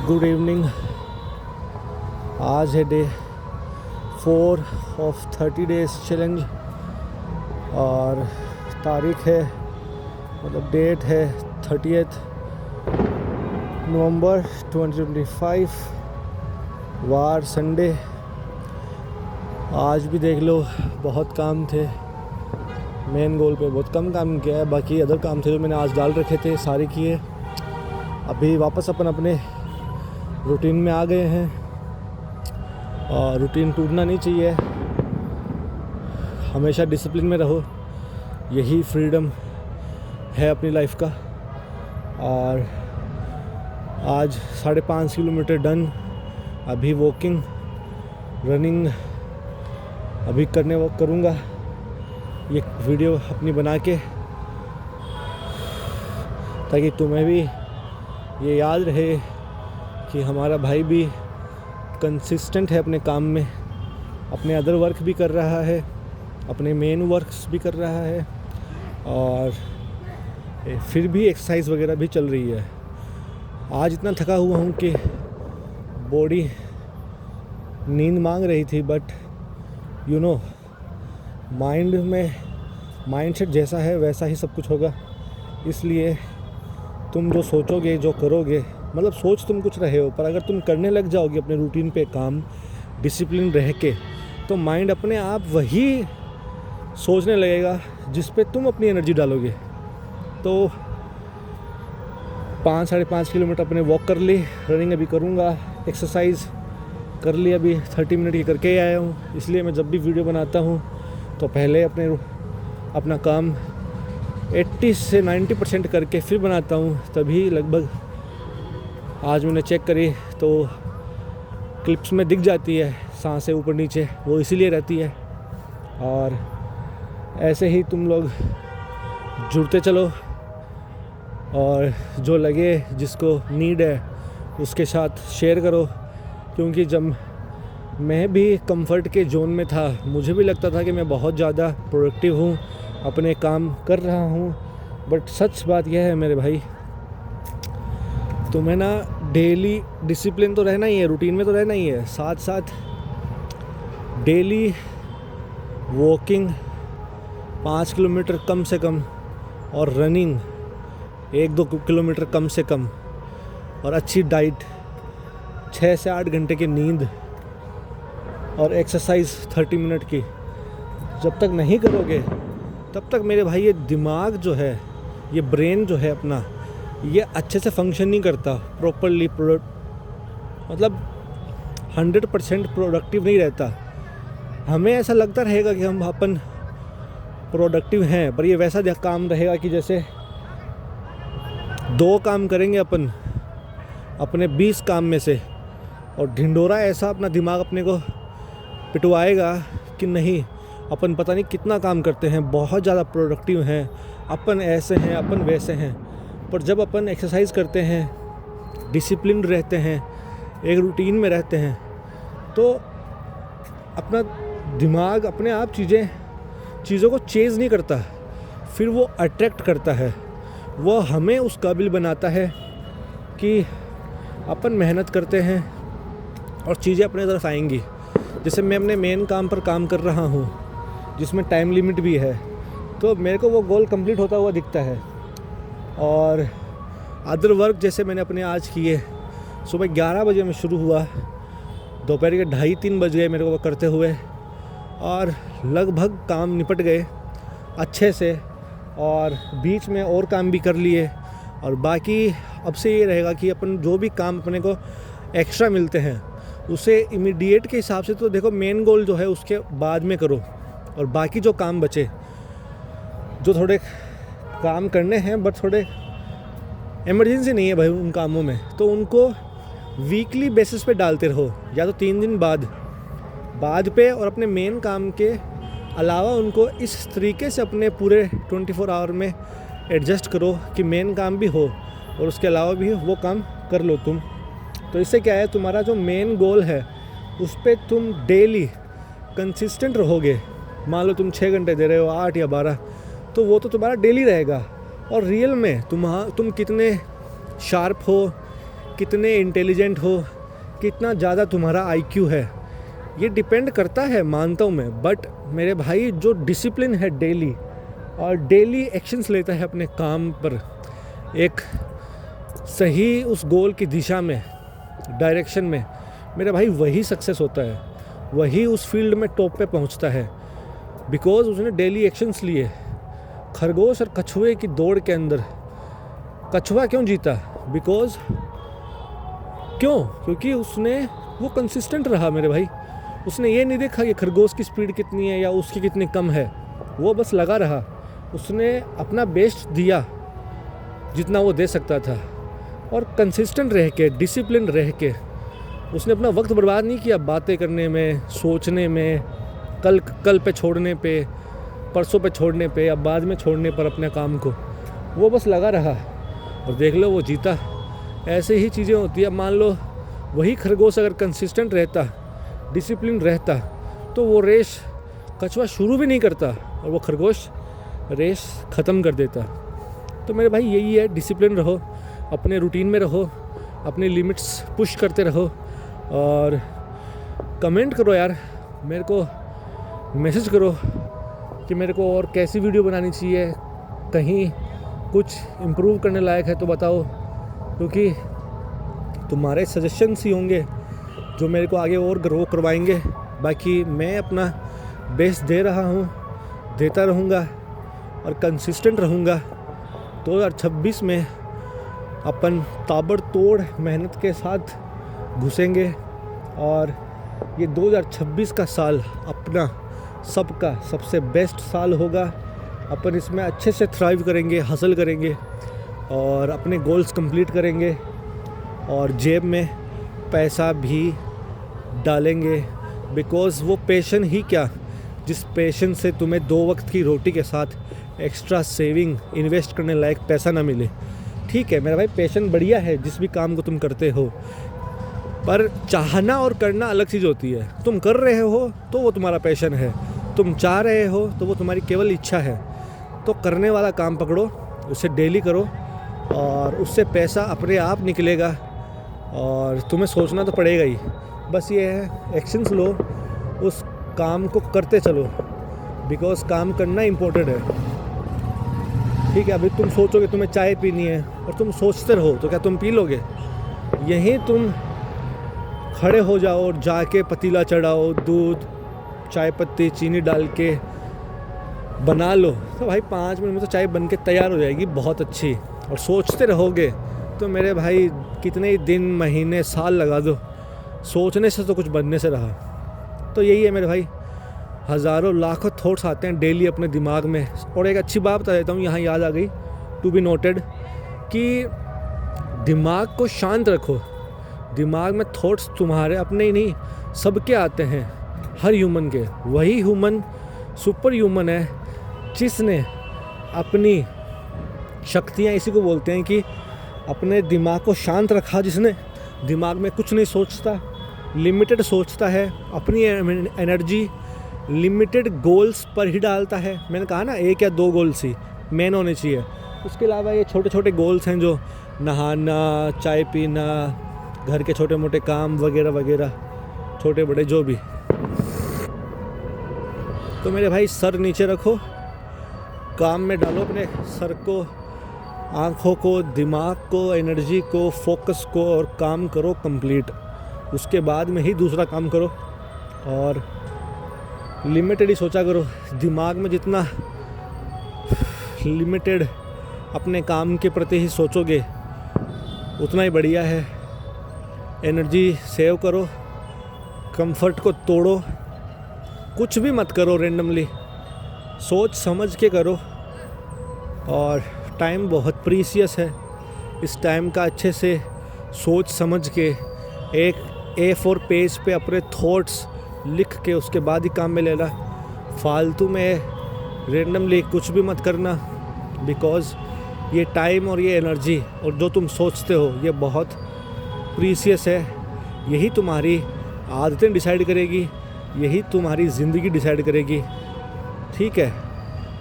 Good evening. आज है day 4 of 30 days challenge और तारीख है मतलब डेट है 30 नवंबर 2025, वार संडे। आज भी देख लो बहुत काम थे, मेन गोल पे बहुत कम काम किया है, बाकी अदर काम थे जो मैंने आज डाल रखे थे सारे किए। अभी वापस अपन अपने रूटीन में आ गए हैं और रूटीन टूटना नहीं चाहिए, हमेशा डिसिप्लिन में रहो, यही फ्रीडम है अपनी लाइफ का। और आज 5.5 किलोमीटर डन, अभी वॉकिंग रनिंग अभी करूँगा, ये वीडियो अपनी बना के, ताकि तुम्हें भी ये याद रहे कि हमारा भाई भी कंसिस्टेंट है अपने काम में, अपने अदर वर्क भी कर रहा है, अपने मेन वर्क्स भी कर रहा है और फिर भी एक्सरसाइज वगैरह भी चल रही है। आज इतना थका हुआ हूँ कि बॉडी नींद मांग रही थी, बट यू नो माइंडसेट जैसा है वैसा ही सब कुछ होगा। इसलिए तुम जो सोचोगे, जो करोगे, मतलब सोच तुम कुछ रहे हो, पर अगर तुम करने लग जाओगे अपने रूटीन पे काम डिसिप्लिन रह के, तो माइंड अपने आप वही सोचने लगेगा जिस पे तुम अपनी एनर्जी डालोगे। तो 5-5.5 किलोमीटर अपने वॉक कर ली, रनिंग अभी करूँगा, एक्सरसाइज कर ली, अभी 30 मिनट की करके ही आया हूँ। इसलिए मैं जब भी वीडियो बनाता हूँ तो पहले अपना काम 80 से 90% करके फिर बनाता हूँ, तभी लगभग आज मैंने चेक करी तो क्लिप्स में दिख जाती है सांसें ऊपर नीचे, वो इसीलिए रहती है। और ऐसे ही तुम लोग जुड़ते चलो और जो लगे जिसको नीड है उसके साथ शेयर करो, क्योंकि जब मैं भी कंफर्ट के जोन में था मुझे भी लगता था कि मैं बहुत ज़्यादा प्रोडक्टिव हूँ, अपने काम कर रहा हूँ, बट सच बात यह है मेरे भाई, तुम्हें ना डेली डिसिप्लिन तो रहना ही है, रूटीन में तो रहना ही है, साथ साथ डेली वॉकिंग 5 किलोमीटर कम से कम और रनिंग 1-2 किलोमीटर कम से कम, और अच्छी डाइट, 6 से 8 घंटे की नींद और एक्सरसाइज 30 मिनट की। जब तक नहीं करोगे तब तक मेरे भाई ये दिमाग जो है, ये ब्रेन जो है अपना, ये अच्छे से फंक्शन नहीं करता प्रॉपरली, मतलब 100% प्रोडक्टिव नहीं रहता। हमें ऐसा लगता रहेगा कि हम अपन प्रोडक्टिव हैं, पर ये वैसा काम रहेगा कि जैसे 2 काम करेंगे अपन अपने 20 काम में से, और ढिंडोरा ऐसा अपना दिमाग अपने को पिटवाएगा कि नहीं अपन पता नहीं कितना काम करते हैं, बहुत ज़्यादा प्रोडक्टिव हैं, अपन ऐसे हैं, अपन वैसे हैं। पर जब अपन एक्सरसाइज करते हैं, डिसिप्लिन रहते हैं, एक रूटीन में रहते हैं, तो अपना दिमाग अपने आप चीज़ों को चेज़ नहीं करता, फिर वो अट्रैक्ट करता है, वो हमें उस काबिल बनाता है कि अपन मेहनत करते हैं और चीज़ें अपने तरफ आएंगी। जैसे मैं अपने मेन काम पर काम कर रहा हूँ जिसमें टाइम लिमिट भी है, तो मेरे को वो गोल कंप्लीट होता हुआ दिखता है। और अदर वर्क जैसे मैंने अपने आज किए, सुबह 11 बजे में शुरू हुआ, दोपहर के 2:30-3 बज गए मेरे को करते हुए, और लगभग काम निपट गए अच्छे से, और बीच में और काम भी कर लिए। और बाकी अब से ये रहेगा कि अपन जो भी काम अपने को एक्स्ट्रा मिलते हैं उसे इमीडिएट के हिसाब से, तो देखो मेन गोल जो है उसके बाद में करो, और बाकी जो काम बचे, जो थोड़े काम करने हैं बट थोड़े इमरजेंसी नहीं है भाई उन कामों में, तो उनको वीकली बेसिस पे डालते रहो, या तो 3 दिन बाद पे, और अपने मेन काम के अलावा उनको इस तरीके से अपने पूरे 24 आवर में एडजस्ट करो कि मेन काम भी हो और उसके अलावा भी वो काम कर लो तुम। तो इससे क्या है, तुम्हारा जो मेन गोल है उस पर तुम डेली कंसिस्टेंट रहोगे। मान लो तुम 6 घंटे दे रहे हो, 8 या 12, तो वो तो तुम्हारा डेली रहेगा। और रियल में तुम कितने शार्प हो, कितने इंटेलिजेंट हो, कितना ज़्यादा तुम्हारा आईक्यू है, ये डिपेंड करता है, मानता हूँ मैं। बट मेरे भाई जो डिसिप्लिन है डेली और डेली एक्शंस लेता है अपने काम पर, एक सही उस गोल की दिशा में, डायरेक्शन में, मेरे भाई वही सक्सेस होता है, वही उस फील्ड में टॉप पे पहुंचता है। बिकॉज उसने डेली एक्शंस लिए। खरगोश और कछुए की दौड़ के अंदर कछुआ क्यों जीता? बिकॉज क्योंकि उसने वो कंसिस्टेंट रहा मेरे भाई। उसने ये नहीं देखा कि खरगोश की स्पीड कितनी है या उसकी कितनी कम है, वो बस लगा रहा। उसने अपना बेस्ट दिया जितना वो दे सकता था, और कंसिस्टेंट रह के, डिसिप्लिन रह के उसने अपना वक्त बर्बाद नहीं किया बातें करने में, सोचने में, कल पे छोड़ने पे, परसों पे छोड़ने पे या बाद में छोड़ने पर अपने काम को। वो बस लगा रहा और देख लो वो जीता। ऐसे ही चीज़ें होती है। मान लो वही खरगोश अगर कंसिस्टेंट रहता, डिसिप्लिन रहता, तो वो रेस कछुआ शुरू भी नहीं करता और वो खरगोश रेस ख़त्म कर देता। तो मेरे भाई यही है, डिसिप्लिन रहो, अपने रूटीन में रहो, अपनी लिमिट्स पुश करते रहो। और कमेंट करो यार, मेरे को मैसेज करो कि मेरे को और कैसी वीडियो बनानी चाहिए, कहीं कुछ इम्प्रूव करने लायक है तो बताओ, क्योंकि तुम्हारे सजेशंस ही होंगे जो मेरे को आगे और ग्रो करवाएंगे। बाकी मैं अपना बेस्ट दे रहा हूँ, देता रहूँगा और कंसिस्टेंट रहूँगा। 2026 में अपन ताबड़तोड़ मेहनत के साथ घुसेंगे और ये 2026 का साल अपना सबका सबसे बेस्ट साल होगा। अपन इसमें अच्छे से थ्राइव करेंगे, हसल करेंगे और अपने गोल्स कंप्लीट करेंगे और जेब में पैसा भी डालेंगे। बिकॉज़ वो पैशन ही क्या, जिस पैशन से तुम्हें 2 वक्त की रोटी के साथ एक्स्ट्रा सेविंग, इन्वेस्ट करने लायक पैसा ना मिले। ठीक है मेरा भाई, पैशन बढ़िया है जिस भी काम को तुम करते हो, पर चाहना और करना अलग चीज़ होती है। तुम कर रहे हो तो वो तुम्हारा पैशन है, तुम चाह रहे हो तो वो तुम्हारी केवल इच्छा है। तो करने वाला काम पकड़ो, उसे डेली करो और उससे पैसा अपने आप निकलेगा और तुम्हें सोचना तो पड़ेगा ही। बस ये है, एक्शंस लो, उस काम को करते चलो, बिकॉज़ काम करना इम्पोर्टेंट है। ठीक है, अभी तुम सोचोगे तुम्हें चाय पीनी है और तुम सोचते रहो तो क्या तुम पी लोगे? यहीं तुम खड़े हो जाओ और जाके पतीला चढ़ाओ, दूध, चाय पत्ती, चीनी डाल के बना लो, तो भाई 5 मिनट में तो चाय बन के तैयार हो जाएगी, बहुत अच्छी। और सोचते रहोगे तो मेरे भाई कितने ही दिन, महीने, साल लगा दो, सोचने से तो कुछ बनने से रहा। तो यही है मेरे भाई, हज़ारों लाखों थॉट्स आते हैं डेली अपने दिमाग में। और एक अच्छी बात बता देता हूँ, यहाँ याद आ गई, टू बी नोटेड, कि दिमाग को शांत रखो। दिमाग में थॉट्स तुम्हारे अपने ही नहीं, सबके आते हैं, हर ह्यूमन के। वही ह्यूमन सुपर ह्यूमन है जिसने अपनी शक्तियाँ, इसी को बोलते हैं कि अपने दिमाग को शांत रखा, जिसने दिमाग में कुछ नहीं सोचता, लिमिटेड सोचता है, अपनी एनर्जी लिमिटेड गोल्स पर ही डालता है। मैंने कहा ना, 1 या 2 गोल्स ही मेन होने चाहिए। उसके अलावा ये छोटे छोटे गोल्स हैं, जो नहाना, चाय पीना, घर के छोटे मोटे काम वगैरह वगैरह, छोटे बड़े जो भी। तो मेरे भाई सर नीचे रखो, काम में डालो अपने सर को, आँखों को, दिमाग को, एनर्जी को, फोकस को, और काम करो कंप्लीट। उसके बाद में ही दूसरा काम करो और लिमिटेड ही सोचा करो। दिमाग में जितना लिमिटेड अपने काम के प्रति ही सोचोगे उतना ही बढ़िया है। एनर्जी सेव करो, कंफर्ट को तोड़ो, कुछ भी मत करो रेंडमली, सोच समझ के करो। और टाइम बहुत प्रीशियस है, इस टाइम का अच्छे से सोच समझ के एक A4 पेज पे अपने थॉट्स लिख के उसके बाद ही काम में लेना। फालतू में रेंडमली कुछ भी मत करना, बिकॉज़ ये टाइम और ये एनर्जी और जो तुम सोचते हो ये बहुत प्रीशियस है। यही तुम्हारी आदतें डिसाइड करेगी, यही तुम्हारी ज़िंदगी डिसाइड करेगी। ठीक है,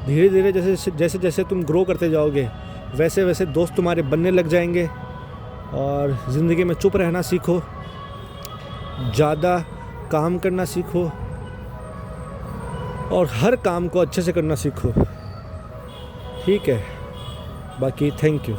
धीरे धीरे जैसे जैसे तुम ग्रो करते जाओगे वैसे वैसे दोस्त तुम्हारे बनने लग जाएंगे और ज़िंदगी में चुप रहना सीखो, ज़्यादा काम करना सीखो और हर काम को अच्छे से करना सीखो। ठीक है, बाकी थैंक यू।